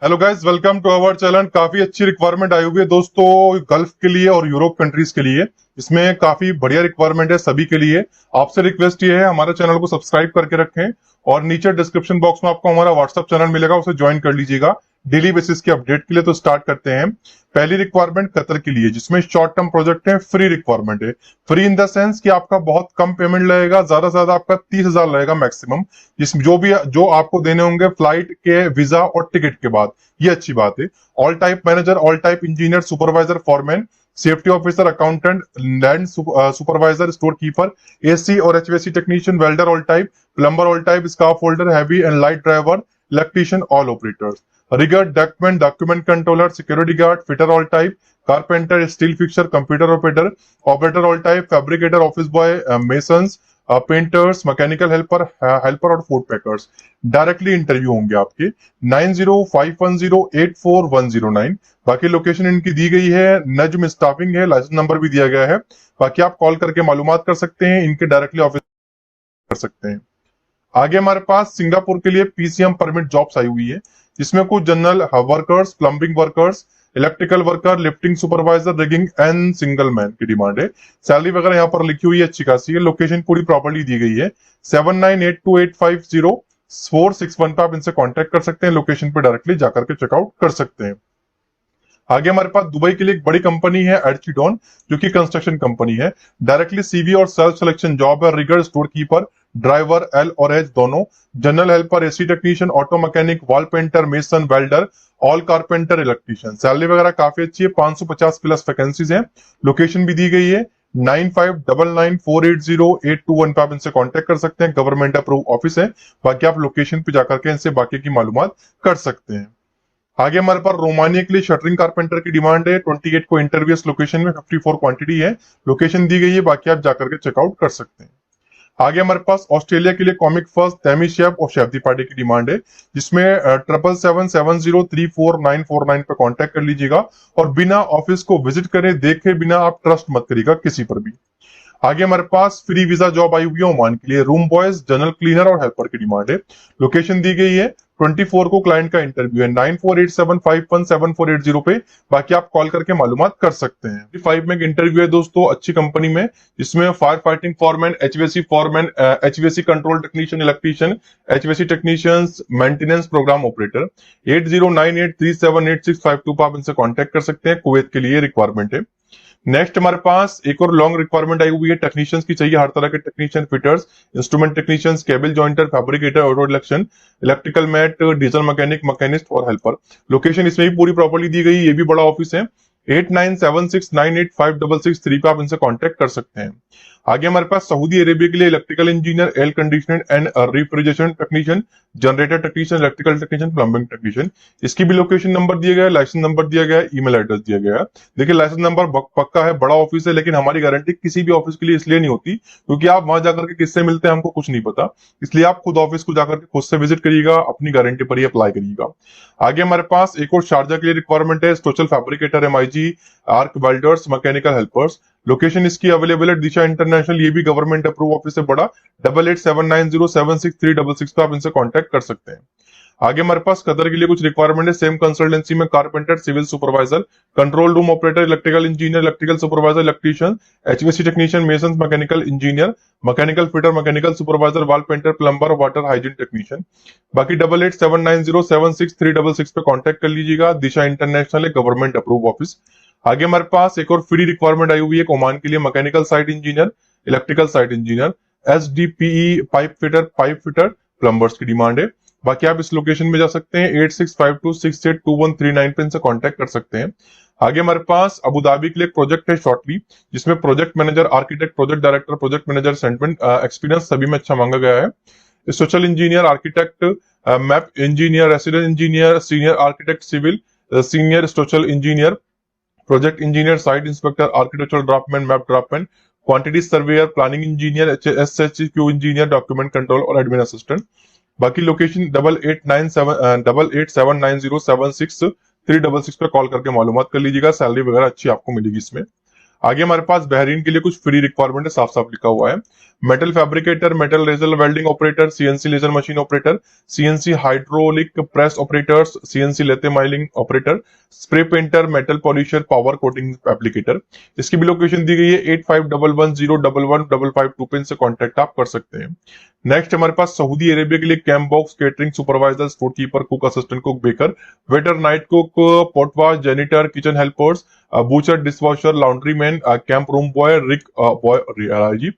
Hello guys, welcome to our channel. काफी अच्छी requirement आई हुई है दोस्तों, गल्फ के लिए और यूरोप कंट्रीज के लिए। इसमें काफी बढ़िया रिक्वायरमेंट है सभी के लिए। आपसे रिक्वेस्ट ये है, हमारे चैनल को सब्सक्राइब करके रखें और नीचे डिस्क्रिप्शन बॉक्स में आपको हमारा व्हाट्सएप चैनल मिलेगा, उसे ज्वाइन कर लीजिएगा डेली बेसिस की अपडेट के लिए। तो स्टार्ट करते हैं। पहली रिक्वायरमेंट कतर के लिए, जिसमें शॉर्ट टर्म प्रोजेक्ट है, फ्री रिक्वायरमेंट है। फ्री इन द सेंस कि आपका बहुत कम पेमेंट लगेगा, ज्यादा से ज्यादा आपका 30,000 लगेगा मैक्सिमम। जिसमें जो आपको देने होंगे फ्लाइट के, वीजा और टिकट के बाद। ये अच्छी बात है। All type manager, all type engineer, supervisor, foreman, safety officer, accountant, land supervisor, store keeper, AC और HVAC technician, welder all type, plumber all type, scaffolder, heavy and light driver, electrician, all operators. Rigger, document, document controller, security guard, fitter all type, carpenter, steel fixer, computer operator, operator all type, fabricator, office boy, masons, painters, mechanical helper, helper और food packers. Directly interview होंगे आपके। 9051084109। बाकी location इनकी दी गई है, नज्म staffing है, licence number भी दिया गया है। बाकी आप कॉल करके मालूमात कर सकते हैं, इनके डायरेक्टली ऑफिस कर सकते हैं। आगे हमारे पास सिंगापुर के लिए पीसीएम परमिट जॉब्स आई हुई है, जिसमें कुछ general workers, plumbing workers, electrical worker, lifting supervisor, rigging and single man की डिमांड है। सैलरी वगैरह यहाँ पर लिखी हुई है, अच्छी खासी है। लोकेशन पूरी प्रॉपर्ली दी गई है। 7982850461 पे आप इनसे कांटेक्ट कर सकते हैं। लोकेशन पे डायरेक्टली जाकर के चेकआउट कर सकते हैं। आगे हमारे पास दुबई के लिए एक बड़ी कंपनी है एडचिडॉन, जो कि कंस्ट्रक्शन कंपनी है। डायरेक्टली सीवी और सेल्फ सिलेक्शन जॉब है। Rigger, store keeper, driver, L और एच दोनों, general helper, AC technician, auto mechanic, wall painter, mason, welder, all carpenter, electrician. Salary वगैरह काफी अच्छी है, 550 प्लस वैकेंसीज है। लोकेशन भी दी गई है। 9599480821 पे आप इनसे कांटेक्ट कर सकते हैं। गवर्नमेंट अप्रूव ऑफिस है। बाकी आप लोकेशन पे जाकर के इनसे बाकी की मालूमात कर सकते हैं। आगे हमारे पास रोमानिया के लिए शटरिंग कारपेंटर की डिमांड है। 28 को इंटरव्यू लोकेशन में, 54 क्वांटिटी है। लोकेशन दी गई है, बाकी आप जाकर के चेकआउट कर सकते हैं। आगे हमारे पास ऑस्ट्रेलिया के लिए कॉमिक फर्स्ट, तैमी शेफ और शेफ पार्टी की डिमांड है, जिसमें 7777034949 पे कांटेक्ट कर लीजिएगा और बिना ऑफिस को विजिट करे देखे बिना आप ट्रस्ट मत करिएगा किसी पर भी। आगे हमारे पास फ्री वीजा जॉब आई हुई है ओमान के लिए। रूम बॉयज, जनरल क्लीनर और हेल्पर की डिमांड है। लोकेशन दी गई है। 24 को क्लाइंट का इंटरव्यू है। 9487517480 पे। बाकी आप कॉल करके मालूमात कर सकते हैं। 5 में एक इंटरव्यू है दोस्तों, अच्छी कंपनी में, जिसमें fire fighting foreman, HVAC foreman, HVAC control technician, electrician, HVAC technicians, maintenance program operator. 8098378652 पर आप इनसे कॉन्टेक्ट कर सकते हैं। कुवैत के लिए रिक्वायरमेंट है। नेक्स्ट हमारे पास एक और लॉन्ग रिक्वायरमेंट आई हुई है। टेक्नीशियंस की चाहिए, हर तरह के technician, fitters, instrument technicians, cable jointer, fabricator, auto election, electrical mate, diesel mechanic, machinist और हेल्पर। लोकेशन इसमें भी पूरी प्रॉपर्ली दी गई है, ये भी बड़ा ऑफिस है। 8976985663 पे आप इनसे कांटेक्ट कर सकते हैं। आगे हमारे पास सऊदी अरेबिया के लिए electrical engineer, air conditioner and refrigeration technician, generator technician, electrical technician, plumbing technician. इसकी भी लोकेशन नंबर दिया गया है, लाइसेंस नंबर दिया गया है, ईमेल एड्रेस दिया गया है। देखिए लाइसेंस नंबर पक्का है, बड़ा ऑफिस है, लेकिन हमारी गारंटी किसी भी ऑफिस के लिए इसलिए नहीं होती क्योंकि आप वहां जाकर के किससे मिलते हैं हमको कुछ नहीं पता। इसलिए आप खुद ऑफिस को जाकर के खुद से विजिट करिएगा, अपनी गारंटी पर ही अप्लाई करिएगा। आगे हमारे पास एक और शारजा के लिए रिक्वायरमेंट है। स्टोचल fabricator, MIG, arc welders, mechanical helpers. Location इसकी अवेलेबल है दिशा इंटरनेशनल, ये भी गवर्नमेंट अप्रूव ऑफिस से बड़ा। 8879076366 पे आप इनसे कांटेक्ट कर सकते हैं। आगे हमारे पास कतर के लिए कुछ रिक्वायरमेंट है सेम कंसल्टेंसी में। Carpenter, civil supervisor, control room operator, electrical engineer, electrical supervisor, electrician, HVAC technician, mason, mechanical engineer, mechanical fitter, mechanical supervisor, wall painter, plumber, water hygiene technician. बाकी 8879076366 पे कांटेक्ट कर लीजिएगा। Disha international है, government approve office. आगे हमारे पास एक और free requirement आई हुई है ओमान के लिए। Mechanical site engineer, electrical site engineer, SDPE pipe fitter, plumbers की डिमांड है। बाकी आप इस लोकेशन में जा सकते हैं। 8652682139 पे इनसे कांटेक्ट कर सकते हैं। आगे हमारे पास अबू धाबी के लिए एक प्रोजेक्ट है शॉर्टली, जिसमें project manager, architect, project director, project manager, सेंटमेंट एक्सपीरियंस सभी में अच्छा मांगा गया है। Social engineer, architect, MEP engineer, resident engineer, senior architect civil, senior social engineer, project engineer, site inspector, architectural draftsman, MEP draftsman, quantity surveyor, planning engineer, SHQ engineer, document control और admin assistant. बाकी location 8879076366 पे call करके मालूमात कर लीजिएगा। Salary वगैरह अच्छी आपको मिलेगी इसमें। आगे हमारे पास बहरीन के लिए कुछ फ्री रिक्वायरमेंट है, साफ साफ लिखा हुआ है। Metal fabricator, metal laser welding operator, CNC laser machine operator, CNC hydraulic press operators, CNC lathe milling operator, spray painter, metal polisher, power coating applicator. इसकी भी लोकेशन दी गई है 8511011552 पे, इनसे कॉन्टेक्ट आप कर सकते हैं। नेक्स्ट हमारे पास सऊदी अरेबिया के लिए camp box, catering supervisor, store keeper, cook, assistant cook, baker, waiter, night cook, potwash, janitor, kitchen helpers, butcher, dishwasher, laundry man, camp room boy, rig boy जी।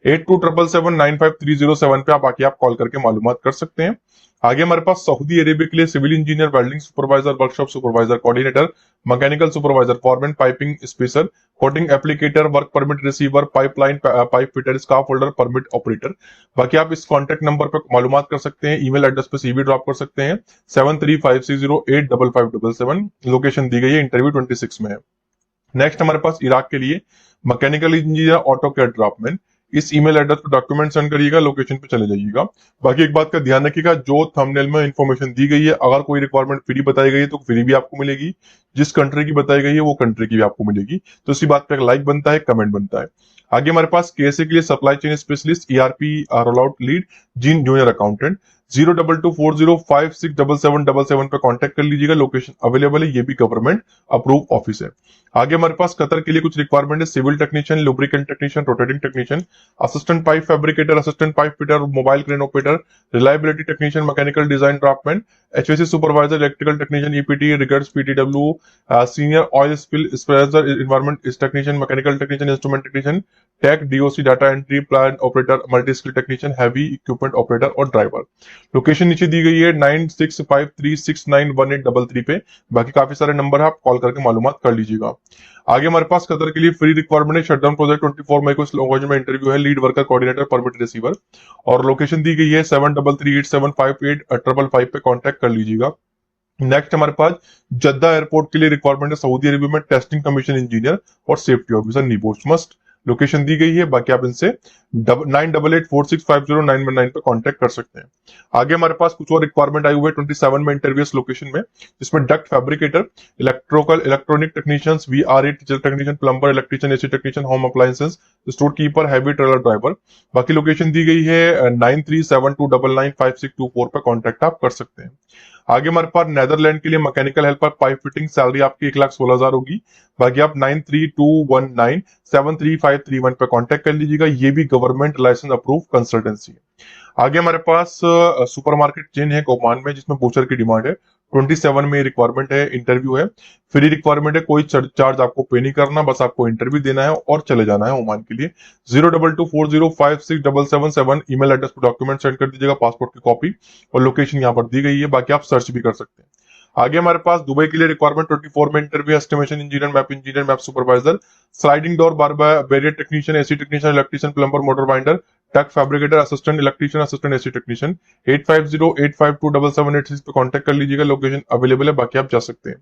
8277795307 पे आप आके आप कॉल करके मालूमात कर सकते हैं। आगे हमारे पास सऊदी अरेबिया के लिए civil engineer, welding supervisor, workshop supervisor, coordinator, mechanical supervisor, foreman, piping spacer, coating applicator, work permit receiver, pipeline pipe fitter, scaffolder, permit operator. बाकी आप इस कॉन्टेक्ट नंबर पर मालूमात कर सकते हैं, ईमेल एड्रेस पे सीवी ड्रॉप कर सकते हैं 7356085577। लोकेशन दी गई है, इंटरव्यू 26 में है। नेक्स्ट हमारे पास इराक के लिए mechanical engineer, AutoCAD draftsman. इस ईमेल एड्रेस पर डॉक्यूमेंट सेंड करिएगा, लोकेशन पे चले जाइएगा। बाकी एक बात का ध्यान रखिएगा, जो थंबनेल में इंफॉर्मेशन दी गई है, अगर कोई रिक्वायरमेंट फ्री बताई गई है तो फ्री भी आपको मिलेगी, जिस कंट्री की बताई गई है वो कंट्री की भी आपको मिलेगी। तो इसी बात पे एक लाइक बनता है, कमेंट बनता है। आगे हमारे पास केएसए के लिए supply chain specialist, ERP roll out lead, gene junior accountant. 022405677777 पे कांटेक्ट कर लीजिएगा, लोकेशन अवेलेबल है, ये भी गवर्नमेंट अप्रूव ऑफिस है। आगे हमारे पास कतर के लिए कुछ रिक्वायरमेंट है, civil technician, lubricant technician, rotating technician, assistant pipe fabricator, assistant pipe fitter, mobile crane operator, reliability technician, mechanical design draftsman, HVC supervisor, electrical technician, EPT, riggers, PTW, senior oil spill स्पेशर, environment technician, mechanical technician, instrument technician, tech, DOC, data entry, plant operator, multi skill technician, heavy equipment operator और driver. Location नीचे दी गई है 9653691833 पे। बाकी काफी सारे नंबर है, आप कॉल करके मालूमात कर लीजिएगा। आगे हमारे पास कतर के लिए फ्री रिक्वायरमेंट है, शटडाउन प्रोजेक्ट 24 मई को इस लैंग्वेज में इंटरव्यू है, lead worker, coordinator, permit receiver. और लोकेशन दी गई है 7338758555 पे कांटेक्ट कर लीजिएगा। नेक्स्ट हमारे पास जद्दा एयरपोर्ट के लिए रिक्वायरमेंट है, सऊदी अरेबिया में टेस्टिंग कमीशन इंजीनियर और सेफ्टी ऑफिसर, नीबोच मस्ट। लोकेशन दी गई है, बाकी आप इनसे 9884650919 पे कांटेक्ट कर सकते हैं। आगे हमारे पास कुछ और रिक्वायरमेंट आई हुई है 27 में इंटरव्यूस लोकेशन में, जिसमें duct fabricator, electronic technicians, VRA technician, plumber, electrician, AC technician, home appliances, store keeper, heavy trailer driver. बाकी लोकेशन दी गई है 9372995624 पे कांटेक्ट आप कर सकते हैं। आगे हमारे पास नेदरलैंड के लिए mechanical helper, pipe fitting, salary आपकी 1,16,000 होगी। बाकी आप 9321973531 पे कांटेक्ट कर लीजिएगा, ये भी गवर्नमेंट लाइसेंस अप्रूव कंसल्टेंसी है। आगे हमारे पास सुपरमार्केट चेन है ओमान में, जिसमें बूचर की डिमांड है, 27 में रिक्वायरमेंट है, इंटरव्यू है, फ्री रिक्वायरमेंट है, कोई चार्ज आपको पे नहीं करना, बस आपको इंटरव्यू देना है और चले जाना है ओमान के लिए। 0224056777 ईमेल एड्रेस पर डॉक्यूमेंट सेंड कर दीजिएगा, पासपोर्ट की कॉपी, और लोकेशन यहाँ पर दी गई है, बाकी आप सर्च भी कर सकते हैं। आगे हमारे पास दुबई के लिए रिक्वायरमेंट 24 में interview, estimation engineer, MEP supervisor, sliding door, barrier technician, AC technician, electrician, plumber, motor binder, duct fabricator, assistant electrician, assistant AC technician. 8508527786 पे कांटेक्ट कर लीजिएगा, लोकेशन अवेलेबल है, बाकी आप जा सकते हैं।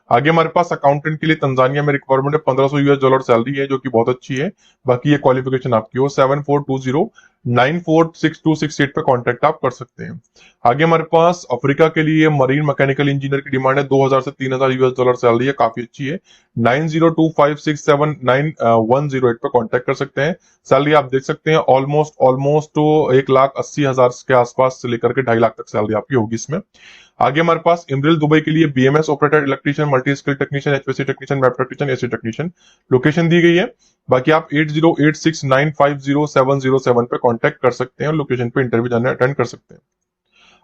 आगे हमारे पास अकाउंटेंट के लिए तंजानिया में रिक्वायरमेंट है, $1500 सैलरी है, जो कि बहुत अच्छी है। बाकी ये क्वालिफिकेशन आपकी हो, 7420946268 पे कांटेक्ट आप कर सकते हैं। आगे हमारे पास अफ्रीका के लिए मरीन मैकेनिकल इंजीनियर की डिमांड है, $2000 से $3000 सैलरी है, काफी अच्छी है। 9025679108 पे कांटेक्ट कर सकते हैं। सैलरी आप देख सकते हैं ऑलमोस्ट 1,80,000 के आसपास से लेकर के 2.5 लाख तक सैलरी आपकी होगी इसमें। आगे हमारे पास इमरिल दुबई के लिए BMS operator, electrician, multi skill technician, HVC technician, MEP technician, AC technician. Location दी गई है, बाकी आप 8086950707 पे कांटेक्ट कर सकते हैं और लोकेशन पे इंटरव्यू जाने अटेंड कर सकते हैं।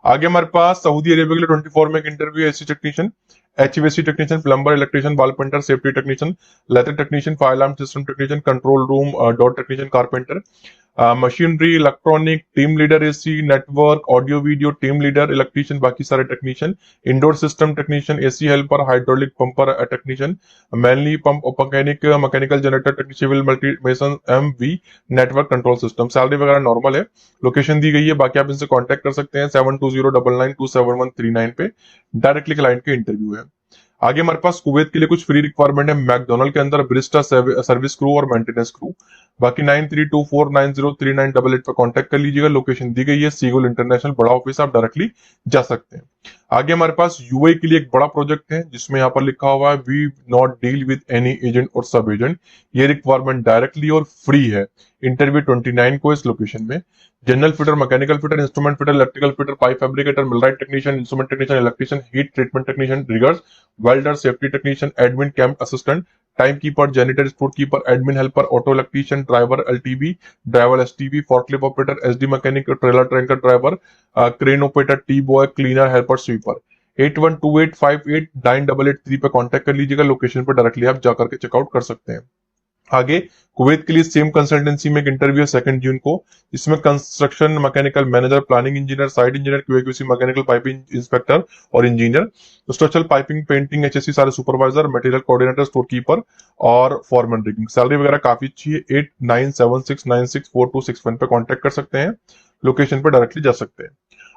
आगे हमारे पास सऊदी अरेबिया के लिए 24 में एक interview, AC technician, HVAC technician, plumber, electrician, बाल painter, safety technician, leather technician, fire alarm system technician, control room door technician, carpenter, machinery, electronic, team leader, AC, network, audio video, team leader, electrician, बाकी सारे technician, indoor system technician, AC helper, hydraulic pumper technician, mainly pump mechanical generator technician, civil मल्टीमेशन, MV, network control system. Salary वगैरह normal है, location दी गई है, बाकी आप इनसे कॉन्टेक्ट कर सकते हैं 7209927139 पे। डायरेक्टली क्लाइंट के इंटरव्यू है। आगे हमारे पास कुवैत के लिए कुछ फ्री रिक्वायरमेंट है, मैकडोनल्ड के अंदर ब्रिस्टा सर्विस क्रू और मेंटेनेंस क्रू। बाकी 9324903988 पर कांटेक्ट कर लीजिएगा, लोकेशन दी गई है, सीगुल इंटरनेशनल बड़ा ऑफिस, आप डायरेक्टली जा सकते हैं। आगे हमारे पास यूआई के लिए एक बड़ा प्रोजेक्ट है जिसमें यहाँ पर लिखा हुआ है we not deal with any agent और सब एजेंट। ये रिक्वायरमेंट डायरेक्टली और फ्री है। इंटरव्यू 29 को इस लोकेशन में। General fitter, mechanical fitter, instrument fitter, electrical fitter, pipe fabricator, millwright technician, instrument technician, electrician, heat treatment technician, riggers, welder, safety technician, admin, camp assistant, time keeper, janitor, store keeper, admin helper, auto electrician, driver LTB, driver STB, forklift operator, SD mechanic, trailer tracker driver, crane operator, T boy, cleaner, helper, sweeper. 8128589883 पे contact कर लीजिएगा। Location पर directly आप जाकर के checkout कर सकते हैं। आगे कुवैत के लिए सेम कंसल्टेंसी में एक इंटरव्यू है 2 जून को। इसमें construction mechanical manager, planning engineer, site engineer, QAQC, mechanical piping inspector और engineer, structural piping, painting, HSC सारे supervisor, material coordinator, store keeper और फॉरमैन रिगिंग। सैलरी वगैरह काफी अच्छी है। 8976964261 पे कांटेक्ट कर सकते हैं। लोकेशन पे डायरेक्टली जा सकते हैं।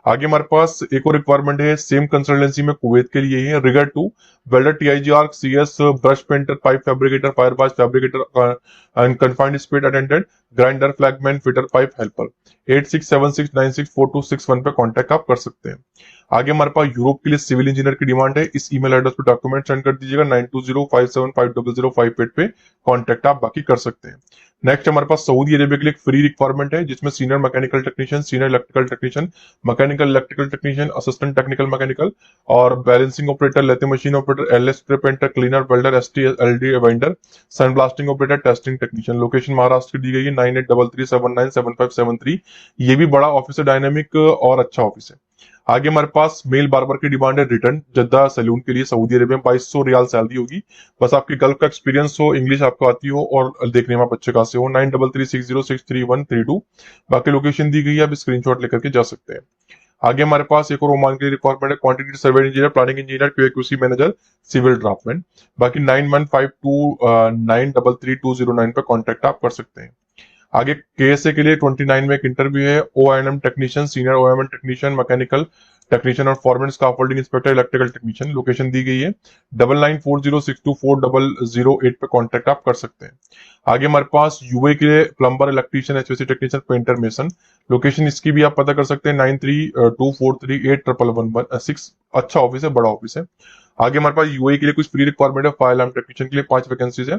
आगे हमारे पास एक और रिक्वायरमेंट है सेम कंसल्टेंसी में कुवैत के लिए है। Rigger 2, welder, TIGR, CS, brush painter, pipe fabricator, फायरबाज fabricator and confined speed attendant, grinder, flagman, fitter, pipe helper. 8676964261 पे कांटेक्ट आप कर सकते हैं। आगे हमारे पास यूरोप के लिए सिविल इंजीनियर की डिमांड है। इस ईमेल एड्रेस पे डॉक्यूमेंट सेंड कर दीजिएगा। 9205750058 पे कांटेक्ट आप बाकी कर सकते हैं। नेक्स्ट हमारे पास सऊदी अरेबिया के लिए एक फ्री रिक्वायरमेंट है जिसमें senior mechanical technician, senior electrical technician, mechanical electrical technician, assistant technical mechanical और balancing operator, lathe machine operator, LS painter, cleaner, welder, ST LD vendor, sun blasting operator, testing technician. Location Maharashtra की दी गई है 9833797573। ये भी बड़ा ऑफिस है, dynamic और अच्छा ऑफिस है। आगे हमारे पास मेल बार्बर की डिमांड है रिटर्न जद्दा सैलून के लिए सऊदी अरेबिया में। 2200 रियाल सैलरी होगी। बस आपकी गल्फ का एक्सपीरियंस हो, इंग्लिश आपको आती हो और देखने में आप अच्छे खासे हो। 9336063132। बाकी लोकेशन दी गई है, आप स्क्रीनशॉट लेकर के जा सकते हैं। आगे हमारे पास एक और ओमान के लिए रिक्वायरमेंट है quantity survey engineer, planning engineer, QAQC manager, civil draftsman. बाकी 9152933209 पे कांटेक्ट आप कर सकते हैं। आगे केएसए के लिए 29 में एक इंटरव्यू है। ONM technician, senior ONM technician, mechanical technician और foreman scaffolding inspector, electrical technician. Location दी गई है 9940624008 पे कांटेक्ट आप कर सकते हैं। आगे हमारे पास यूए के लिए plumber, electrician, HVAC technician, painter, mason. Location इसकी भी आप पता कर सकते हैं 9324381116। अच्छा ऑफिस है, बड़ा ऑफिस है। आगे हमारे पास यूएई के लिए कुछ फ्री रिक्वायरमेंट है। फायर अलार्म टेक्नीशियन के लिए 5 वैकेंसीज है।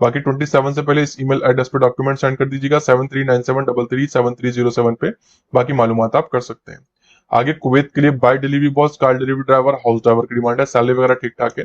बाकी 27 से पहले इस ईमेल एड्रेस पे डॉक्यूमेंट सेंड कर दीजिएगा 7397337307 पे। बाकी मालूमात आप कर सकते हैं। आगे कुवैत के लिए बाय delivery boss, car delivery driver, house driver की डिमांड है। सैलरी वगैरह ठीक ठाक है।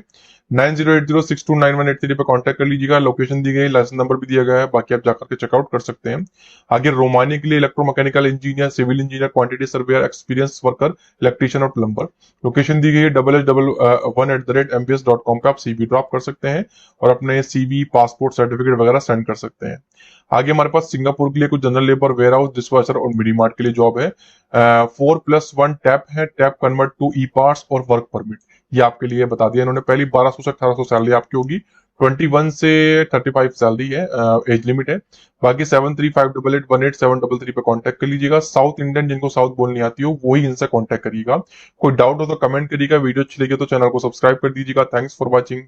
9080629183 पे कांटेक्ट कर लीजिएगा। लोकेशन दी गई, लाइसेंस नंबर भी दिया गया है। बाकी आप जाकर के चेकआउट कर सकते हैं। आगे रोमानिया के लिए electromechanical engineer, civil engineer, quantity surveyor, experience worker, electrician और प्लम्बर। लोकेशन दी गई है 111@mbs.com पे आप सीवी ड्रॉप कर सकते हैं और अपने सीवी, पासपोर्ट, सर्टिफिकेट वगैरह सेंड कर सकते हैं। आगे हमारे पास सिंगापुर के लिए कुछ general labour, warehouse, dispatcher और मिडी मार्ट के लिए जॉब है। 4+1 टैप है। Tap convert to E parts और वर्क परमिट, ये आपके लिए बता दिया इन्होंने। पहली 1200 से 1800 सैलरी आपकी होगी। 21 से 35 सैलरी है, एज लिमिट है। बाकी 7358818733 पे कांटेक्ट कर लीजिएगा। साउथ इंडियन जिनको साउथ बोलनी आती हो वही इनसे कांटेक्ट करिएगा। कोई डाउट हो तो कमेंट करिएगा। वीडियो अच्छी लगी तो चैनल को सब्सक्राइब कर दीजिएगा। Thanks for watching.